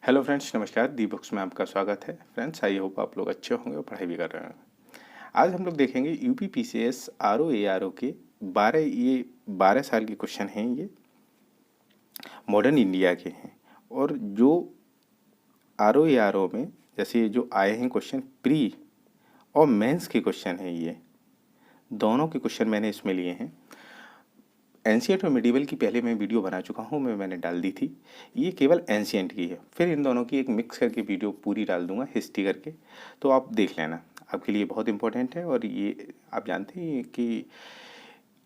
Hello friends, नमस्कार। दी books में आपका स्वागत है। फ्रेंड्स, आई होप आप लोग अच्छे होंगे और पढ़ाई भी कर रहे हैं। आज हम लोग देखेंगे यूपी पीसीएस आरओ एआरओ के 12 साल के क्वेश्चन हैं। ये मॉडर्न इंडिया के हैं और जो आरओ एआरओ में जैसे जो आए हैं क्वेश्चन प्री और मेंस के क्वेश्चन हैं। ये दोनों के क्वेश्चन मैंने इसमें लिए हैं। एंशियंट और मिडिवल की पहले मैं वीडियो बना चुका हूँ, मैंने डाल दी थी। ये केवल एंशियंट की है। फिर इन दोनों की एक मिक्स करके वीडियो पूरी डाल दूंगा हिस्ट्री करके, तो आप देख लेना, आपके लिए बहुत इंपॉर्टेंट है। और ये आप जानते हैं कि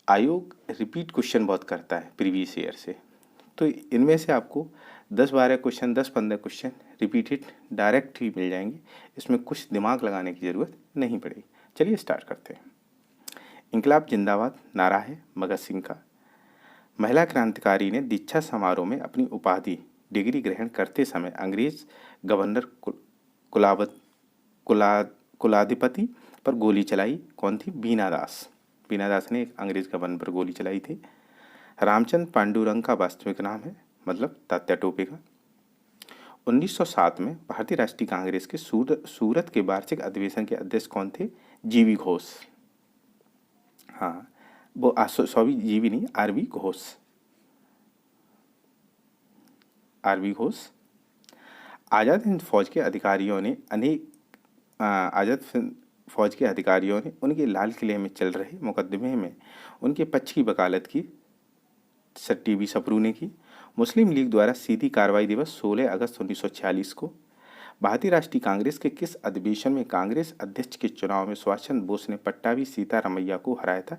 आयोग रिपीट क्वेश्चन बहुत करता है प्रीवियस ईयर से, तो इनमें से आपको 10-12 क्वेश्चन, 10-15 क्वेश्चन रिपीटेड डायरेक्ट ही मिल जाएंगे। इसमें कुछ दिमाग लगाने की ज़रूरत नहीं पड़ेगी। चलिए स्टार्ट करते हैं। इंकलाब जिंदाबाद नारा है भगत सिंह का। महिला क्रांतिकारी ने दीक्षा समारोह में अपनी उपाधि डिग्री ग्रहण करते समय अंग्रेज गवर्नर कुलाधिपति पर गोली चलाई। कौन थी? बीना दास। बीना दास ने एक अंग्रेज गवर्नर पर गोली चलाई थी। रामचंद्र पांडुरंग का वास्तविक नाम है, मतलब तात्या टोपे का। 1907 में भारतीय राष्ट्रीय कांग्रेस के सूरत के वार्षिक अधिवेशन के अध्यक्ष कौन थे? जीवी घोष। हाँ, वो सॉरी जीवी नहीं, आरवी घोष। आरवी घोष। आज़ाद हिंद फौज के अधिकारियों ने उनके लाल किले में चल रहे मुकदमे में उनके पक्ष की वकालत की। टीवी सप्रू ने की। मुस्लिम लीग द्वारा सीधी कार्रवाई दिवस 16 अगस्त 1946 को। भारतीय राष्ट्रीय कांग्रेस के किस अधिवेशन में कांग्रेस अध्यक्ष के चुनाव में सुभाष चंद्र बोस ने पट्टाभी सीतारामैया को हराया था?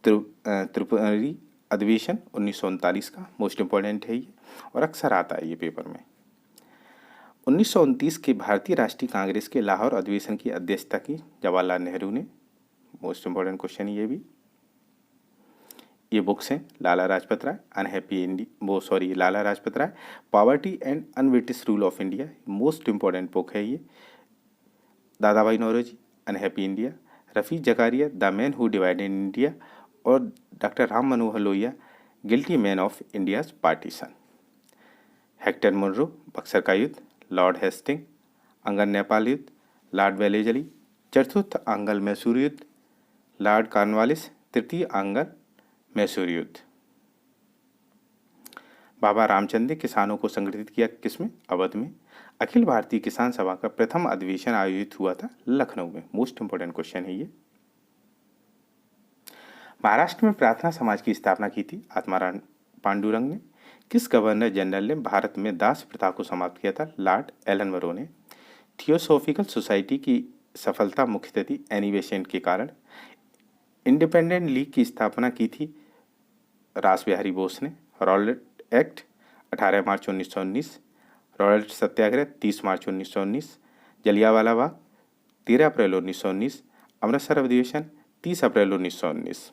त्रिपुरी अधिवेशन 1939 का। मोस्ट इंपॉर्टेंट है ये और अक्सर आता है ये पेपर में। 1929 के भारतीय राष्ट्रीय कांग्रेस के लाहौर अधिवेशन की अध्यक्षता की जवाहरलाल नेहरू ने। मोस्ट इंपॉर्टेंट क्वेश्चन ये बुक्स हैं। Lala Lajpat Rai, poverty and unBritish rule of India, most important book है ये। Dadabhai Naoroji, unhappy India. Rafi Zakaria, the man who divided India. और doctor Ram Manohar Lohia, guilty man of India's partition. Hector Munro, Buxar का युद्ध। लॉर्ड हेस्टिंग, अंगन नेपाल युद्ध। Lord Wellesley, चतुर्थ आंगल मैसूर युद्ध। लॉर्ड कॉर्नवालिस, तृतीय आंगल मैसूर युद्ध। बाबा रामचंद ने किसानों को संगठित किया किसमें? अवध में। अखिल भारतीय किसान सभा का प्रथम अधिवेशन आयोजित हुआ था लखनऊ में। मोस्ट इंपोर्टेंट क्वेश्चन है ये। महाराष्ट्र में प्रार्थना समाज की स्थापना की थी आत्माराम पांडुरंग ने। किस गवर्नर जनरल ने भारत में दास प्रथा को समाप्त किया था? लॉर्ड एलनबरो ने। थियोसॉफिकल सोसाइटी की सफलता मुख्यतः थी एनी बेसेंट के कारण। इंडिपेंडेंट लीग की स्थापना की थी रास बिहारी बोस ने। रॉलेट एक्ट 18 मार्च 1919। रॉलेट सत्याग्रह 30 मार्च 1919। जलियांवाला बाग 13 अप्रैल 1919। अमृतसर अधिवेशन 30 अप्रैल 1919।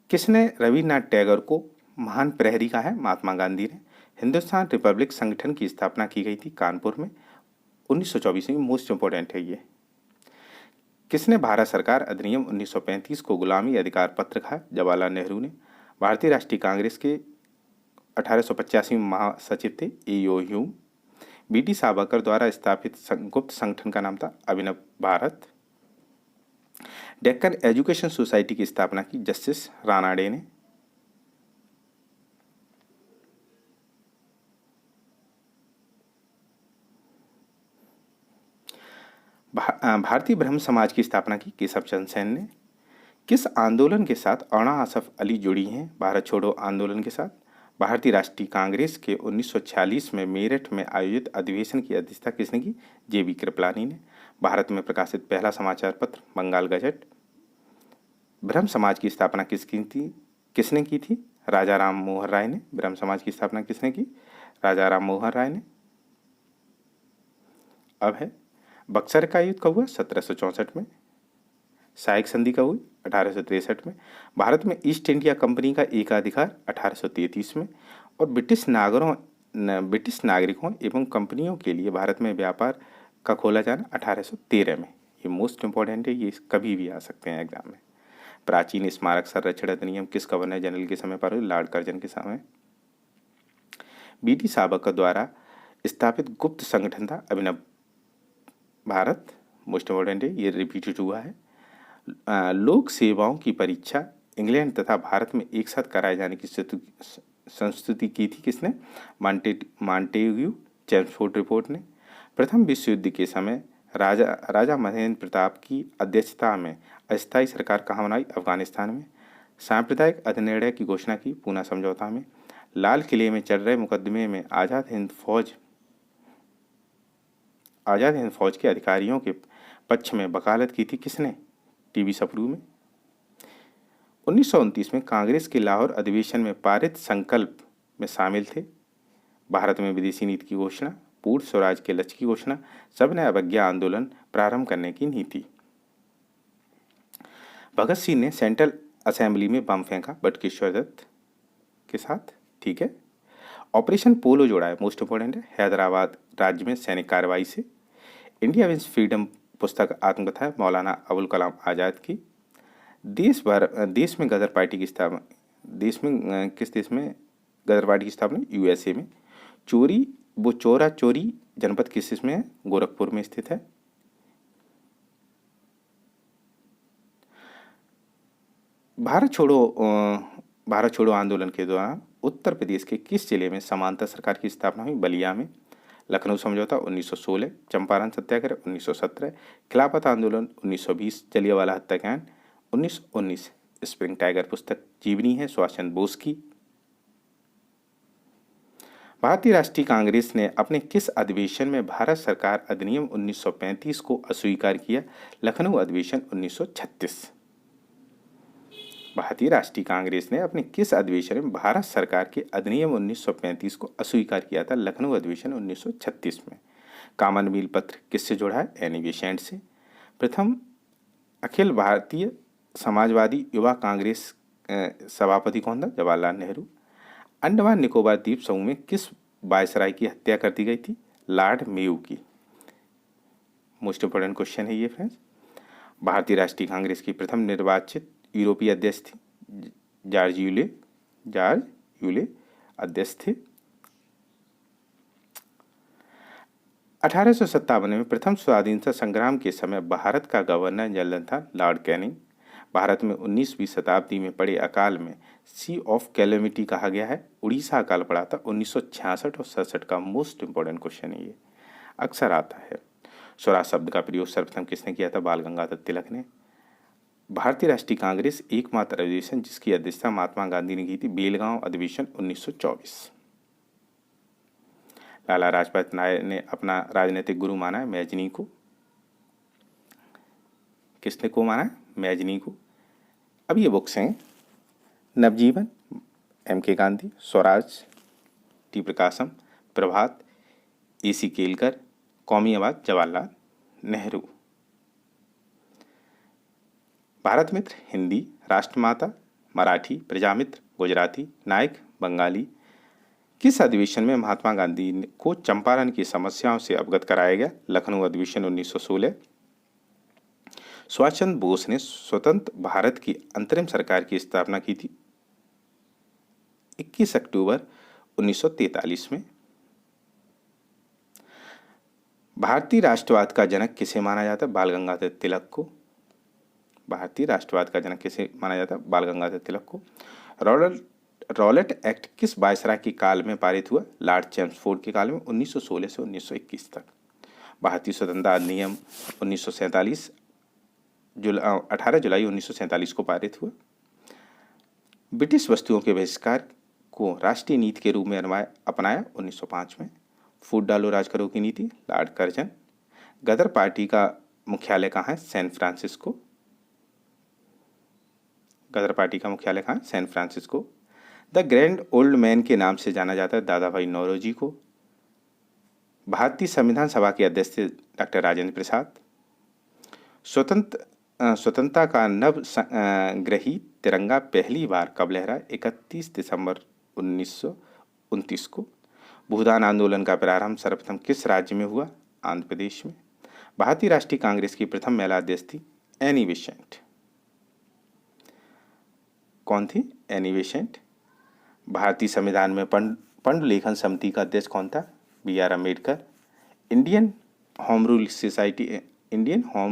किसने रविन्द्रनाथ टैगोर को महान प्रहरी कहा है? महात्मा गांधी ने। हिंदुस्तान रिपब्लिक संगठन की स्थापना की गई थी कानपुर में 1924 में। मोस्ट इंपोर्टेंट है ये। किसने भारत सरकार अधिनियम 1935 को गुलामी अधिकार पत्र कहा? जवाहरलाल नेहरू ने। भारतीय राष्ट्रीय कांग्रेस के 1885 में महासचिव थे एओ ह्यूम। बीटी सावरकर द्वारा स्थापित गुप्त संगठन का नाम था अभिनव भारत। डेक्कन एजुकेशन सोसाइटी की स्थापना की जस्टिस रानाडे ने। भारतीय ब्रह्म समाज की स्थापना की केशव चंद्र सेन ने। किस आंदोलन के साथ अणा आसफ अली जुड़ी हैं? भारत छोड़ो आंदोलन के साथ। भारतीय राष्ट्रीय कांग्रेस के 1946 में मेरठ में आयोजित अधिवेशन की अध्यक्षता किसने की? जेबी कृपलानी ने। भारत में प्रकाशित पहला समाचार पत्र बंगाल गजट। ब्रह्म समाज की स्थापना किसने की थी? राजा राम मोहन राय ने। ब्रह्म समाज की स्थापना किसने की? राजा राम मोहन राय ने। अब है बक्सर का युद्ध कब हुआ? 1764 में। सहायक संधि कब हुई? 1863 में। भारत में ईस्ट इंडिया कंपनी का एकाधिकार 1833 में। और ब्रिटिश नागरिकों एवं कंपनियों के लिए भारत में व्यापार का खोला जाना 1813 में। ये मोस्ट इंपॉर्टेंट है, ये कभी भी आ सकते हैं एग्जाम में। प्राचीन स्मारक संरक्षण अधिनियम किस गवर्नर जनरल के समय पर हुई? लॉर्ड कर्जन के समय। बीटी सावरकर द्वारा स्थापित गुप्त संगठन था अभिनव भारत, मोस्ट इम्पोर्टेंट है, ये रिपीटेड हुआ है। लोक सेवाओं की परीक्षा इंग्लैंड तथा भारत में एक साथ कराए जाने की संस्तुति की थी किसने? मॉन्टेग्यू चेम्सफोर्ड रिपोर्ट ने। प्रथम विश्व युद्ध के समय राजा महेंद्र प्रताप की अध्यक्षता में अस्थायी सरकार कहाँ बनाई? अफगानिस्तान में। सांप्रदायिक अधिनिर्णय की घोषणा की पूना समझौता में। लाल किले में चल रहे मुकदमे में आज़ाद हिंद फौज के अधिकारियों के पक्ष में वकालत की थी किसने? टीबी सप्रू में। 1929 में कांग्रेस के लाहौर अधिवेशन में पारित संकल्प में शामिल थे भारत में विदेशी नीति की घोषणा, पूर्ण स्वराज के लक्ष्य की घोषणा, सबने अवज्ञा आंदोलन प्रारंभ करने की नीति। भगत सिंह ने सेंट्रल असेंबली में बम फेंका बटुकेश्वर दत्त के साथ, ठीक है। ऑपरेशन पोलो जोड़ा है, मोस्ट इंपोर्टेंट है, हैदराबाद राज्य में सैनिक कार्रवाई से। इंडिया विंस फ्रीडम पुस्तक आत्मकथा है मौलाना अबुल कलाम आज़ाद की। देश में गदर पार्टी की स्थापना, किस देश में गदर पार्टी की स्थापना? यूएसए में। चोरा चोरी जनपद किस देश में है? गोरखपुर में स्थित है। भारत छोड़ो आंदोलन के दौरान उत्तर प्रदेश के किस जिले में समांतर सरकार की स्थापना हुई? बलिया में। लखनऊ समझौता 1916, चंपारण सत्याग्रह 1917, खिलाफत आंदोलन 1920, जलियांवाला हत्याकांड 1919। स्प्रिंग टाइगर पुस्तक जीवनी है सुभाष चंद्र बोस की। भारतीय राष्ट्रीय कांग्रेस ने अपने किस अधिवेशन में भारत सरकार अधिनियम 1935 को अस्वीकार किया? लखनऊ अधिवेशन 1936। भारतीय राष्ट्रीय कांग्रेस ने अपने किस अधिवेशन में भारत सरकार के अधिनियम 1935 को अस्वीकार किया था? लखनऊ अधिवेशन 1936 में। कॉमनवेल्थ पत्र किससे जुड़ा है? एनी बेसेंट से। प्रथम अखिल भारतीय समाजवादी युवा कांग्रेस सभापति कौन था? जवाहरलाल नेहरू। अंडमान निकोबार द्वीप समूह में किस वायसराय की हत्या कर दी गई थी? लॉर्ड मेयो की। मोस्ट इंपोर्टेंट क्वेश्चन है ये फ्रेंड्स। भारतीय राष्ट्रीय कांग्रेस की प्रथम निर्वाचित यूरोपीय अध्यक्ष थे जॉर्ज यूले अध्यक्ष थे। 1857 में प्रथम स्वाधीनता संग्राम के समय भारत का गवर्नर जनरल था लॉर्ड कैनिंग। भारत में 19वीं शताब्दी में पड़े अकाल में सी ऑफ कैलेमिटी कहा गया है। उड़ीसा अकाल पड़ा था 1966 और 67 का। मोस्ट इंपोर्टेंट क्वेश्चन है ये, अक्सर आता है। स्वराज शब्द का प्रयोग सर्वप्रथम किसने किया था? बाल गंगाधर तिलक ने। भारतीय राष्ट्रीय कांग्रेस एकमात्र अधिवेशन जिसकी अध्यक्षता महात्मा गांधी ने की थी? बेलगांव अधिवेशन 1924। लाला लाजपत राय ने अपना राजनीतिक गुरु माना है मैजनी को। किसने को माना है? मैजनी को। अब ये बुक्स हैं नवजीवन M.K. गांधी, स्वराज टी प्रकाशम, प्रभात A.C. केलकर, कौमी आवाज जवाहरलाल नेहरू। भारत मित्र हिंदी, राष्ट्रमाता मराठी, प्रजामित्र गुजराती, नायक बंगाली। किस अधिवेशन में महात्मा गांधी को चंपारण की समस्याओं से अवगत कराया गया? लखनऊ अधिवेशन 1916। सुभाष चंद्र बोस ने स्वतंत्र भारत की अंतरिम सरकार की स्थापना की थी 21 अक्टूबर 1943 में। भारतीय राष्ट्रवाद का जनक किसे माना जाता है? बाल गंगाधर तिलक को। भारतीय राष्ट्रवाद का जनक किसे माना जाता है? बाल गंगाधर तिलक को। रॉलेट एक्ट किस वायसराय के काल में पारित हुआ? लॉर्ड चेम्सफोर्ड के काल में 1916 से 1921 तक। भारतीय स्वतंत्रता अधिनियम 1947 18 जुलाई 1947 को पारित हुआ। ब्रिटिश वस्तुओं के बहिष्कार को राष्ट्रीय नीति के रूप में अपनाया 1905 में। फूट डालो राज करो की नीति, लॉर्ड कर्जन। गदर पार्टी का मुख्यालय कहाँ है? San Francisco. गदर पार्टी का मुख्यालय कहाँ है? San Francisco. The grand old man के नाम से जाना जाता है दादा भाई नौरोजी को। भारतीय संविधान सभा के अध्यक्ष थे डॉक्टर राजेंद्र प्रसाद। स्वतंत्रता का नव ग्रही तिरंगा पहली बार कब लहरा? 31 दिसंबर 1929 को। भूदान आंदोलन का प्रारंभ सर्वप्रथम किस राज्य में हुआ? आंध्र प्रदेश में। भारतीय राष्ट्रीय कांग्रेस की प्रथम महिला अध्यक्ष थी एनी बेसेंट। कौन थी? Annie Besant. भारतीय संविधान में पांडुलेखन समिति का अध्यक्ष कौन था? B.R. Ambedkar. Indian home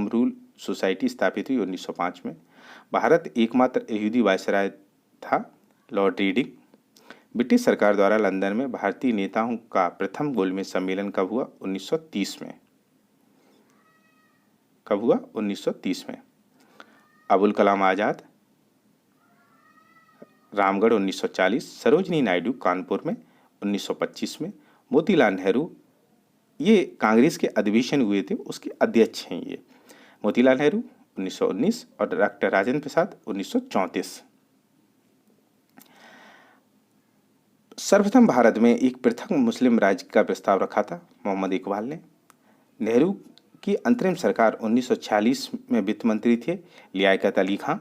rule society स्थापित हुई 1905 में। भारत एकमात्र यहूदी वायसराय था, लॉर्ड रीडिंग। ब्रिटिश सरकार द्वारा लंदन में भारतीय नेताओं का प्रथम गोलमेज सम्मेलन कब हुआ? 1930 में। कब हुआ? 1930 में। अबुल कलाम आजाद रामगढ़ 1940, सरोजनी नायडू कानपुर में 1925 में, मोतीलाल नेहरू, ये कांग्रेस के अधिवेशन हुए थे उसके अध्यक्ष हैं ये, मोतीलाल नेहरू 1919 और डॉक्टर राजेंद्र प्रसाद 1934। सर्वप्रथम भारत में एक पृथक मुस्लिम राज्य का प्रस्ताव रखा था मोहम्मद इकबाल ने। नेहरू की अंतरिम सरकार 1946 में वित्त मंत्री थे लियाकत अली खां।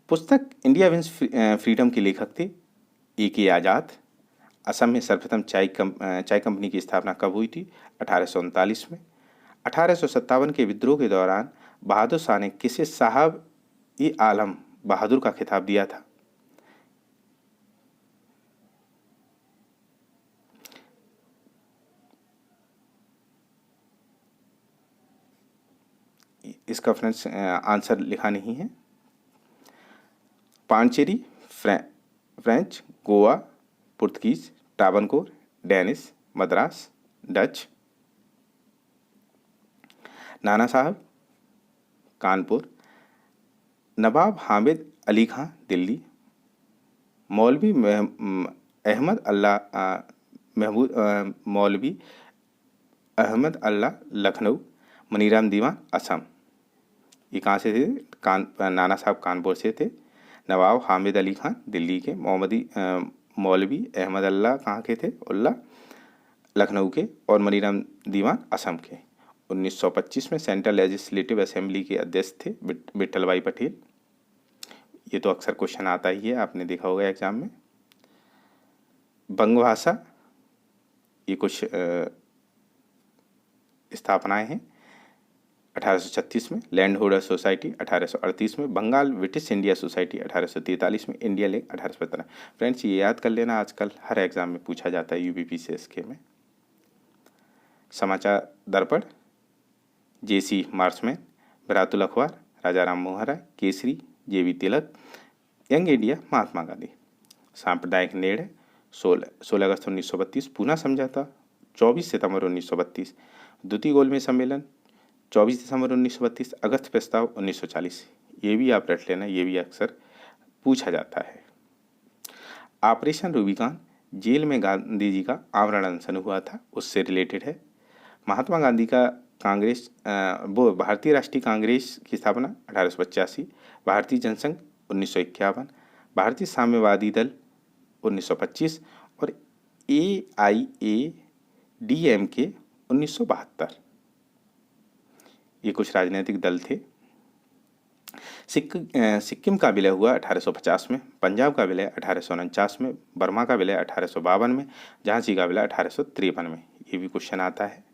पुस्तक इंडिया विंस फ्रीडम के लेखक थे A.K. आजाद। असम में सर्वप्रथम चाय कंपनी की स्थापना कब हुई थी? 1839 में। 1857 के विद्रोह के दौरान बहादुर शाह ने किसे साहब ए आलम बहादुर का खिताब दिया था? इसका फ्रेंड्स आंसर लिखा नहीं है। Pondicherry French, Goa Portuguese, Travancore Danish, Madras Dutch. Nana Sahab Kanpur, नवाब हामिद अली खां दिल्ली, मौलवी अहमद अल्लाह लखनऊ, मनीराम दीवान असम। ये कहाँ से थे? नाना साहब कानपुर से थे। नवाब हामिद अली खान दिल्ली के, मौलवी अहमद अल्लाह कहाँ के थे? उल्ला लखनऊ के, और मनीराम दीवान असम के। 1925 में सेंट्रल लेजिस्लेटिव असेंबली के अध्यक्ष थे विट्ठल भाई पटेल। ये तो अक्सर क्वेश्चन आता ही है, आपने देखा होगा एग्जाम में। बंगभाषा, ये कुछ स्थापनाएं हैं। 1836 में लैंड होल्डर सोसाइटी, 1838 में बंगाल ब्रिटिश इंडिया सोसाइटी, 1843 में इंडिया लेक, 1815। फ्रेंड्स ये याद कर लेना, आजकल हर एग्जाम में पूछा जाता है UPPCSK में। समाचार दर्पण, JC मार्समैन, बिरातुल अखबार, राजा राम मोहन राय, केसरी, JB तिलक, यंग इंडिया महात्मा गांधी। सांप्रदायिक निर्णय 16 अगस्त 1932, पूना समझौता 24 सितंबर 1932, द्वितीय गोलमेज सम्मेलन 24 दिसंबर 1932, अगस्त प्रस्ताव 1940। ये भी आप रट लेना, ये भी अक्सर पूछा जाता है। ऑपरेशन रूबिकॉन, जेल में गांधी जी का आमरण अनशन हुआ था, उससे रिलेटेड है। महात्मा गांधी का भारतीय राष्ट्रीय कांग्रेस की स्थापना 1885, भारतीय जनसंघ 1951, भारतीय साम्यवादी दल 1925 और AIADMK 1972। ये कुछ राजनीतिक दल थे। सिक्किम का विलय हुआ 1850 में, पंजाब का विलय 1849 में, बर्मा का विलय 1852 में, झांसी का विलय 1853 में। ये भी क्वेश्चन आता है।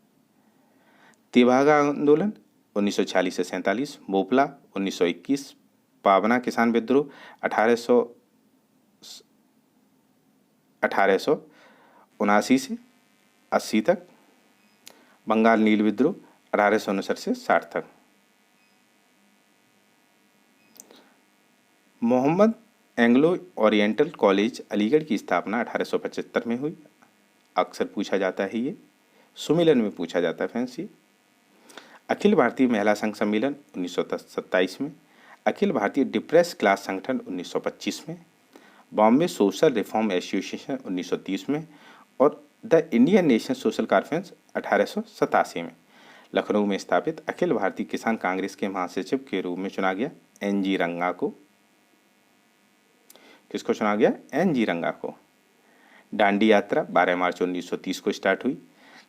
तेभागा आंदोलन 1946 से 47, मोपला 1921, पावना किसान विद्रोह 1879 से 80 तक, बंगाल नील विद्रोह 1859 से 60 तक। Mohammed Anglo Oriental college Aligarh की स्थापना 1875 में हुई, अक्सर पूछा जाता है ये, सुमिलन में पूछा जाता है फ्रेंड्स ये। अखिल भारतीय महिला संघ सम्मेलन 1927 में, अखिल भारतीय डिप्रेस क्लास संगठन 1925 में, बॉम्बे सोशल रिफॉर्म एसोसिएशन 1930 में और the Indian national social conference 1887 में। लखनऊ में स्थापित अखिल भारतीय किसान कांग्रेस के महासचिव के रूप में चुना गया NG रंगा को। किसको चुना गया? NG रंगा को। डांडी यात्रा 12 मार्च 1930 को स्टार्ट हुई।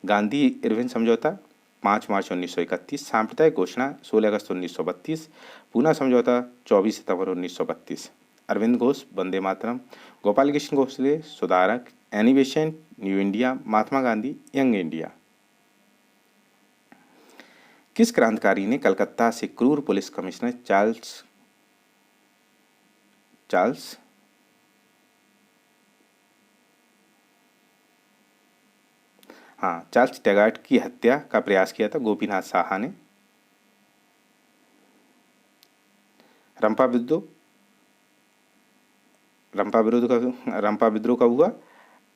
गांधी इरविन समझौता 5 मार्च 1931, सांप्रदायिक घोषणा 16 अगस्त 1932, पूना समझौता 24 सितंबर 1932। अरविंद घोष वंदे मातरम, गोपाल कृष्ण गोखले सुधारक, Annie Besant new India, Mahatma Gandhi young India. किस क्रांतिकारी ने कलकत्ता से क्रूर पुलिस कमिश्नर चार्ल्स चार्ल्स टैगार्ट की हत्या का प्रयास किया था गोपीनाथ साहा ने। रंपा विद्रोह कब हुआ?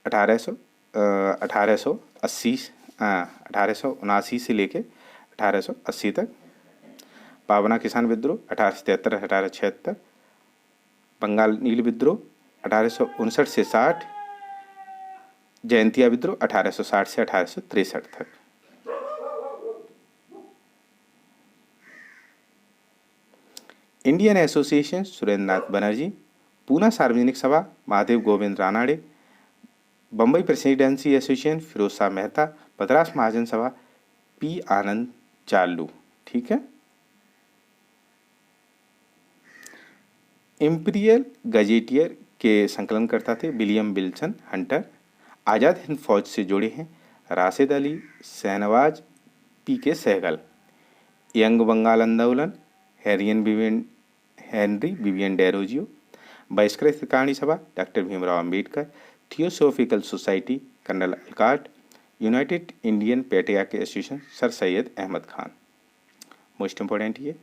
1879 से लेके 1880 तक। पावना किसान विद्रोह 1873-1876। बंगाल नील विद्रोह 1859 से 60। जयंतिया विद्रोह 1860 से 1863 तक। Indian Association Surendra Nath Banerjee. Poona Sarvajanik Sabha Mahadev Govind Ranade. Bombay Presidency Association Firoz Shah Mehta. Madras Mahajan Sabha P आनंद चालू। ठीक है। इंपीरियल गजेटियर के संकलनकर्ता थे William Wilson Hunter. Azad Hind फौज से जुड़े हैं राशिद अली, शहनवाज, पी के सहगल। यंग बंगाल आंदोलन Henry Vivian Derozio. Bahishkrit Hitakarini Sabha doctor Bhimrao Ambedkar. Theosophical Society colonel Olcott. United Indian Patriotic Association sir Syed Ahmed Khan. Most important ये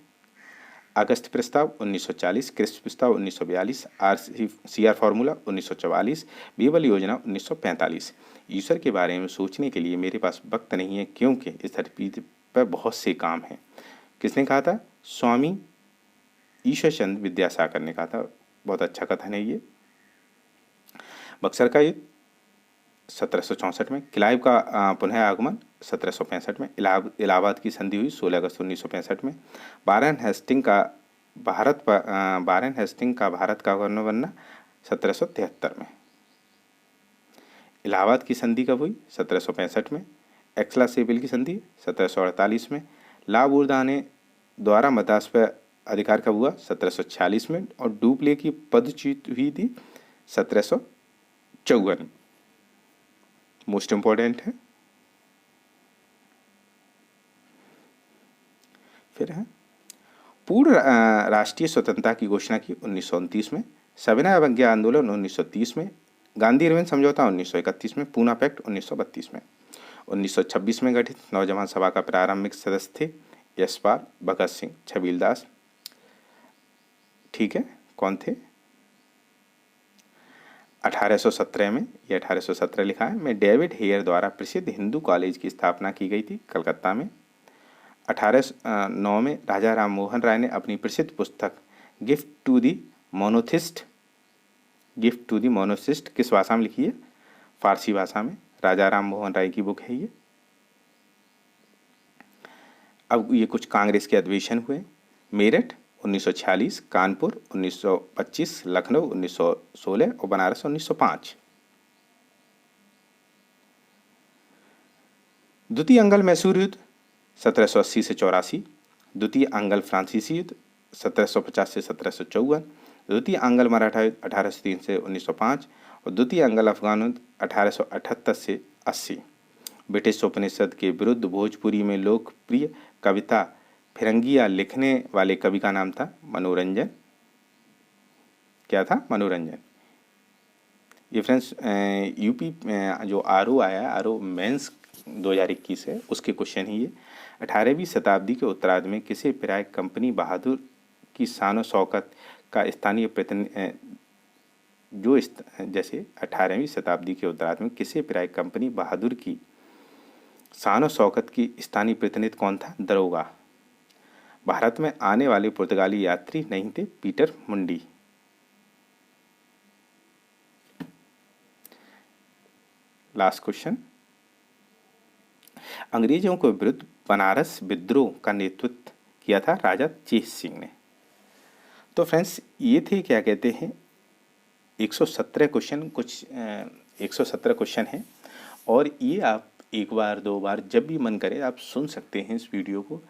अगस्त प्रस्ताव 1940, क्रिस्प प्रस्ताव 1942, CR फार्मूला 1944, बीबल योजना 1945। ईश्वर के बारे में सोचने के लिए मेरे पास वक्त नहीं है क्योंकि इस धरती पर बहुत से काम हैं। किसने कहा था? स्वामी ईश्वर चंद्र विद्यासागर ने कहा था। बहुत अच्छा कथन है ये। बक्सर का युद्ध 1764 में। क्लाइव का पुनः आगमन 1765 में। इलाहाबाद की संधि हुई 16 अगस्त 1965 में। वारेन हेस्टिंग का भारत का गवर्नर बनना 1773 में। इलाहाबाद की संधि कब हुई? 1765 में। एक्सला सेबिल की संधि 1748 में। ला बुरदाने द्वारा मद्रास पर अधिकार कब हुआ? 1746 में। और डुप्ले की पदच्युत हुई थी 1754। मोस्ट इंपॉर्टेंट है। फिर है पूर्ण राष्ट्रीय स्वतंत्रता की घोषणा की 1929 में। सविनय अवज्ञा आंदोलन 1930 में। गांधी इरविन समझौता 1931 में। पूना पैक्ट 1932 में। 1926 में गठित नौजवान सभा का प्रारंभिक सदस्य थे यशपाल, भगत सिंह, छबीलदास। ठीक है, कौन थे? 1817 में, ये 1817 लिखा है, में डेविड हेयर द्वारा प्रसिद्ध हिंदू कॉलेज की स्थापना की गई थी कलकत्ता में। 1809 में राजा राम मोहन राय ने अपनी प्रसिद्ध पुस्तक गिफ्ट टू दी मोनोथिस्ट किस भाषा में लिखी है? फारसी भाषा में। राजा राम मोहन राय की बुक है ये। अब ये कुछ कांग्रेस के अधिवेशन हुए। मेरठ 1946, कानपुर 1925, लखनऊ 1916 और बनारस 1905। द्वितीय अंगल मैसूर युद्ध 1780 से 84। द्वितीय अंगल फ्रांसीसी युद्ध 1750 से 1754। द्वितीय अंगल मराठा युद्ध 1803 से 1905 और द्वितीय अंगल अफगान युद्ध 1878 से 80। ब्रिटिश उपनिषद के विरुद्ध भोजपुरी में लोकप्रिय कविता फिरंगिया लिखने वाले कवि का नाम था मनोरंजन। क्या था? मनोरंजन। ये फ्रेंड्स यूपी जो आरओ आया, आरओ मेंस 2021 है, उसके क्वेश्चन ही ये। 18वीं शताब्दी के उत्तरार्ध में किसी प्राय कंपनी बहादुर की शान शौकत का स्थानीय जैसे 18वीं शताब्दी के उत्तरार्ध में किसी प्राय कंपनी बहादुर की शान शौकत की स्थानीय प्रतिनिधि कौन था? दरोगा। भारत में आने वाले पुर्तगाली यात्री नहीं थे पीटर मुंडी। Last question. अंग्रेजों के विरुद्ध बनारस विद्रोह का नेतृत्व किया था राजा चेत सिंह ने। तो फ्रेंड्स ये थे, क्या कहते हैं, 117 क्वेश्चन, कुछ 117 क्वेश्चन हैं और ये आप एक बार दो बार जब भी मन करे आप सुन सकते हैं इस वीडियो को।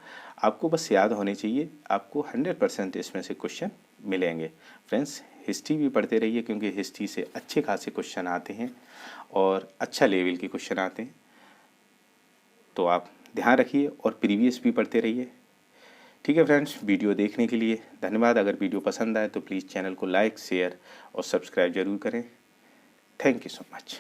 आपको बस याद होने चाहिए, आपको 100% इसमें से क्वेश्चन मिलेंगे। फ्रेंड्स हिस्ट्री भी पढ़ते रहिए क्योंकि हिस्ट्री से अच्छे खासे क्वेश्चन आते हैं और अच्छा लेवल के क्वेश्चन आते हैं, तो आप ध्यान रखिए और प्रीवियस भी पढ़ते रहिए। ठीक है फ्रेंड्स, वीडियो देखने के लिए धन्यवाद। अगर वीडियो पसंद आए तो प्लीज़ चैनल को लाइक, शेयर और सब्सक्राइब जरूर करें। Thank you so much.